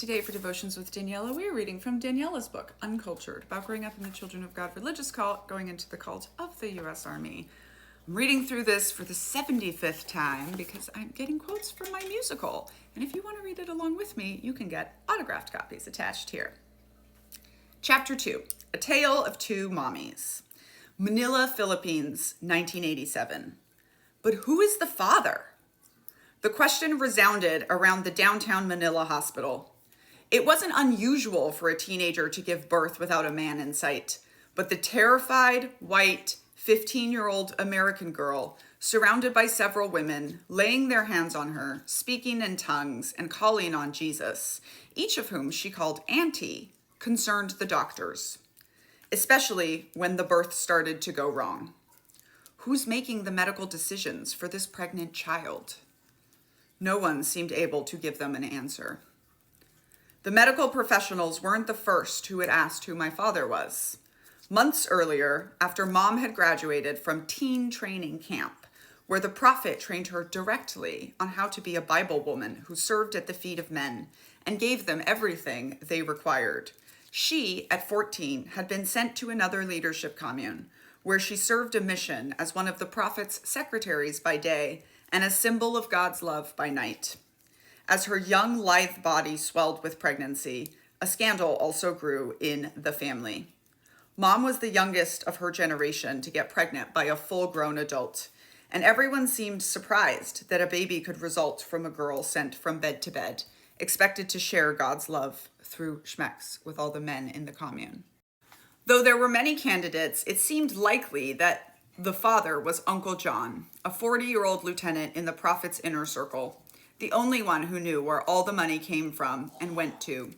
Today for Devotions with Daniela, we are reading from Daniela's book, Uncultured, about growing up in the Children of God religious cult, going into the cult of the U.S. Army. I'm reading through this for the 75th time because I'm getting quotes from my musical. And if you want to read it along with me, you can get autographed copies attached here. Chapter 2, A Tale of Two Mommies. Manila, Philippines, 1987. But who is the father? The question resounded around the downtown Manila hospital. It wasn't unusual for a teenager to give birth without a man in sight, but the terrified, white, 15-year-old American girl, surrounded by several women, laying their hands on her, speaking in tongues, and calling on Jesus, each of whom she called Auntie, concerned the doctors, especially when the birth started to go wrong. Who's making the medical decisions for this pregnant child? No one seemed able to give them an answer. The medical professionals weren't the first who had asked who my father was. Months earlier, after Mom had graduated from teen training camp, where the prophet trained her directly on how to be a Bible woman who served at the feet of men and gave them everything they required, she, at 14, had been sent to another leadership commune, where she served a mission as one of the prophet's secretaries by day and a symbol of God's love by night. As her young, lithe body swelled with pregnancy, a scandal also grew in the family. Mom was the youngest of her generation to get pregnant by a full-grown adult, and everyone seemed surprised that a baby could result from a girl sent from bed to bed, expected to share God's love through schmecks with all the men in the commune. Though there were many candidates, it seemed likely that the father was Uncle John, a 40-year-old lieutenant in the prophet's inner circle, the only one who knew where all the money came from and went to,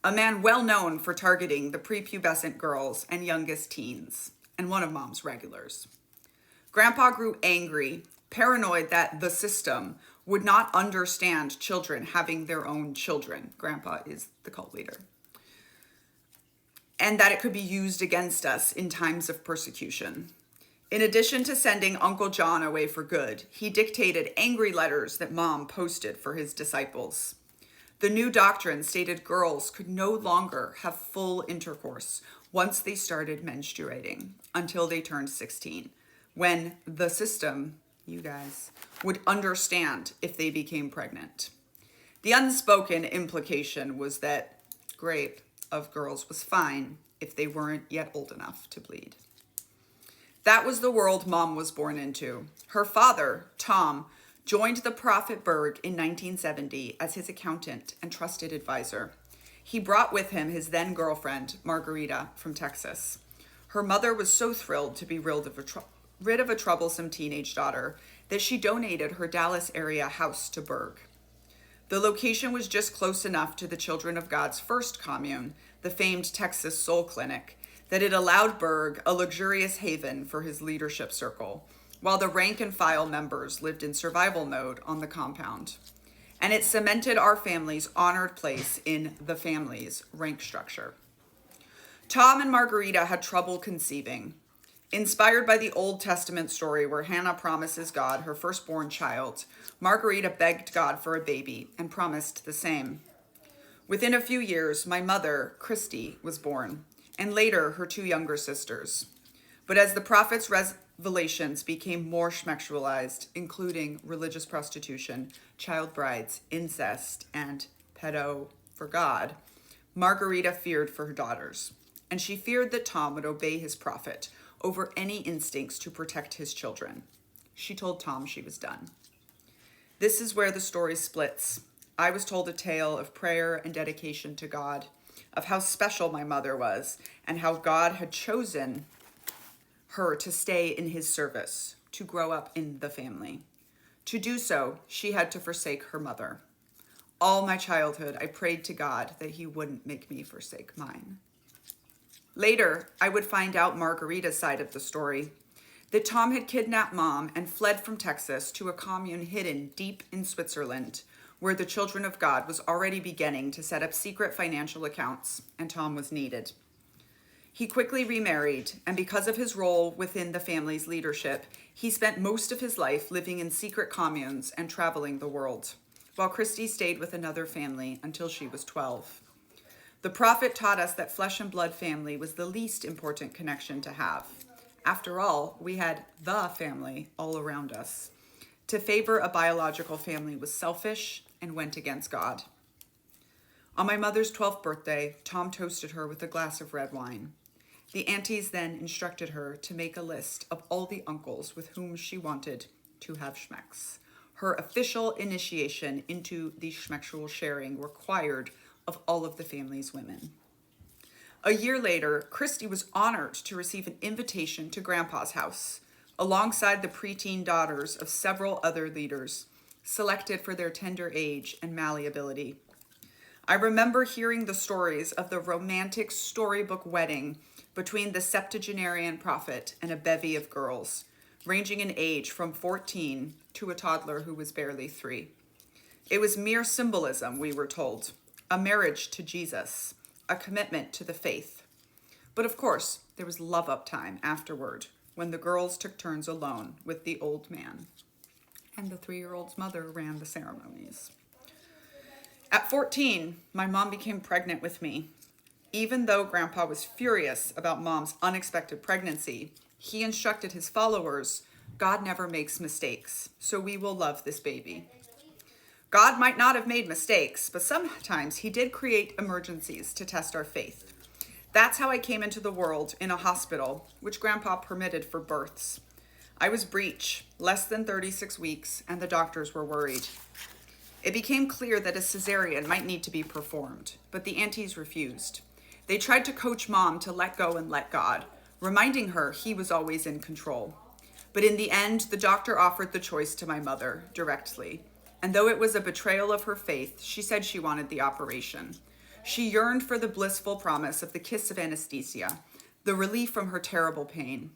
a man well known for targeting the prepubescent girls and youngest teens, and one of Mom's regulars. Grandpa grew angry, paranoid that the system would not understand children having their own children. Grandpa is the cult leader. And that it could be used against us in times of persecution. In addition to sending Uncle John away for good, he dictated angry letters that Mom posted for his disciples. The new doctrine stated girls could no longer have full intercourse once they started menstruating until they turned 16, when the system, you guys, would understand if they became pregnant. The unspoken implication was that rape of girls was fine if they weren't yet old enough to bleed. That was the world Mom was born into. Her father, Tom, joined the Prophet Berg in 1970 as his accountant and trusted advisor. He brought with him his then girlfriend, Margarita, from Texas. Her mother was so thrilled to be rid of a troublesome teenage daughter that she donated her Dallas area house to Berg. The location was just close enough to the Children of God's first commune, the famed Texas Soul Clinic, that it allowed Berg a luxurious haven for his leadership circle, while the rank and file members lived in survival mode on the compound. And it cemented our family's honored place in the family's rank structure. Tom and Margarita had trouble conceiving. Inspired by the Old Testament story where Hannah promises God her firstborn child, Margarita begged God for a baby and promised the same. Within a few years, my mother, Christy, was born, and later her two younger sisters. But as the prophet's revelations became more schmexualized, including religious prostitution, child brides, incest, and pedo for God, Margarita feared for her daughters, and she feared that Tom would obey his prophet over any instincts to protect his children. She told Tom she was done. This is where the story splits. I was told a tale of prayer and dedication to God, of how special my mother was, and how God had chosen her to stay in his service, to grow up in the family. To do so, she had to forsake her mother. All my childhood, I prayed to God that he wouldn't make me forsake mine. Later, I would find out Margarita's side of the story, that Tom had kidnapped Mom and fled from Texas to a commune hidden deep in Switzerland, where the Children of God was already beginning to set up secret financial accounts, and Tom was needed. He quickly remarried, and because of his role within the family's leadership, he spent most of his life living in secret communes and traveling the world. while Christy stayed with another family until she was 12. The prophet taught us that flesh and blood family was the least important connection to have. After all, we had the family all around us. To favor a biological family was selfish and went against God. On my mother's 12th birthday, Tom toasted her with a glass of red wine. The aunties then instructed her to make a list of all the uncles with whom she wanted to have schmecks. Her official initiation into the schmexual sharing required of all of the family's women. A year later, Christy was honored to receive an invitation to Grandpa's house, alongside the preteen daughters of several other leaders, selected for their tender age and malleability. I remember hearing the stories of the romantic storybook wedding between the septuagenarian prophet and a bevy of girls, ranging in age from 14 to a toddler who was barely 3. It was mere symbolism, we were told, a marriage to Jesus, a commitment to the faith. But of course, there was love-up time afterward, when the girls took turns alone with the old man, and the 3-year-old's mother ran the ceremonies. At 14, my mom became pregnant with me. Even though Grandpa was furious about Mom's unexpected pregnancy, he instructed his followers, God never makes mistakes, so we will love this baby. God might not have made mistakes, but sometimes he did create emergencies to test our faith. That's how I came into the world in a hospital, which Grandpa permitted for births. I was breech, less than 36 weeks, and the doctors were worried. It became clear that a cesarean might need to be performed, but the aunties refused. They tried to coach Mom to let go and let God, reminding her he was always in control. But in the end, the doctor offered the choice to my mother directly. And though it was a betrayal of her faith, she said she wanted the operation. She yearned for the blissful promise of the kiss of anesthesia, the relief from her terrible pain.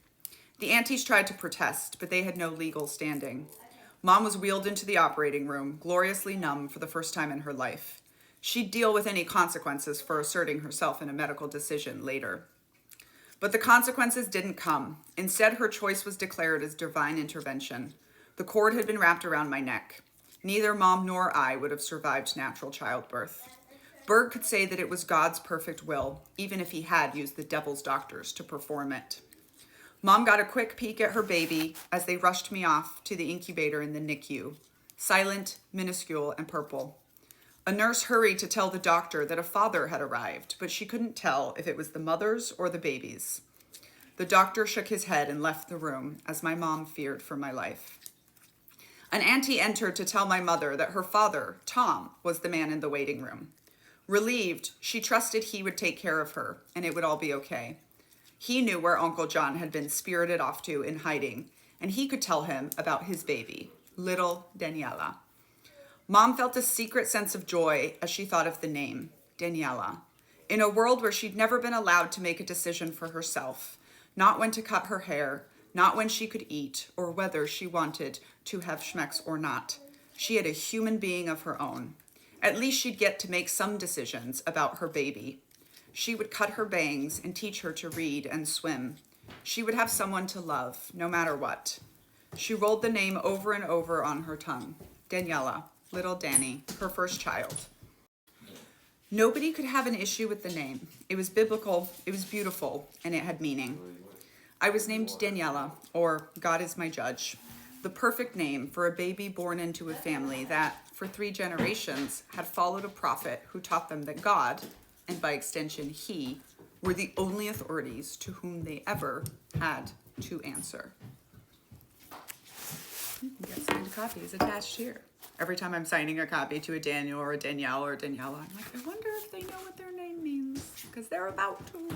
The aunties tried to protest, but they had no legal standing. Mom was wheeled into the operating room, gloriously numb for the first time in her life. She'd deal with any consequences for asserting herself in a medical decision later. But the consequences didn't come. Instead, her choice was declared as divine intervention. The cord had been wrapped around my neck. Neither Mom nor I would have survived natural childbirth. Berg could say that it was God's perfect will, even if he had used the devil's doctors to perform it. Mom got a quick peek at her baby as they rushed me off to the incubator in the NICU, silent, minuscule, and purple. A nurse hurried to tell the doctor that a father had arrived, but she couldn't tell if it was the mother's or the baby's. The doctor shook his head and left the room as my mom feared for my life. An auntie entered to tell my mother that her father, Tom, was the man in the waiting room. Relieved, she trusted he would take care of her and it would all be okay. He knew where Uncle John had been spirited off to in hiding, and he could tell him about his baby, little Daniela. Mom felt a secret sense of joy as she thought of the name, Daniela. In a world where she'd never been allowed to make a decision for herself, not when to cut her hair, not when she could eat, or whether she wanted to have schmecks or not. She had a human being of her own. At least she'd get to make some decisions about her baby. She would cut her bangs and teach her to read and swim. She would have someone to love, no matter what. She rolled the name over and over on her tongue. Daniela, little Danny, her first child. Nobody could have an issue with the name. It was biblical, it was beautiful, and it had meaning. I was named Daniela, or God is my judge, the perfect name for a baby born into a family that, for 3 generations, had followed a prophet who taught them that God, and by extension he, were the only authorities to whom they ever had to answer. You can get signed copies attached here. Every time I'm signing a copy to a Daniel or a Danielle or a Daniela, I'm like, I wonder if they know what their name means, because they're about to.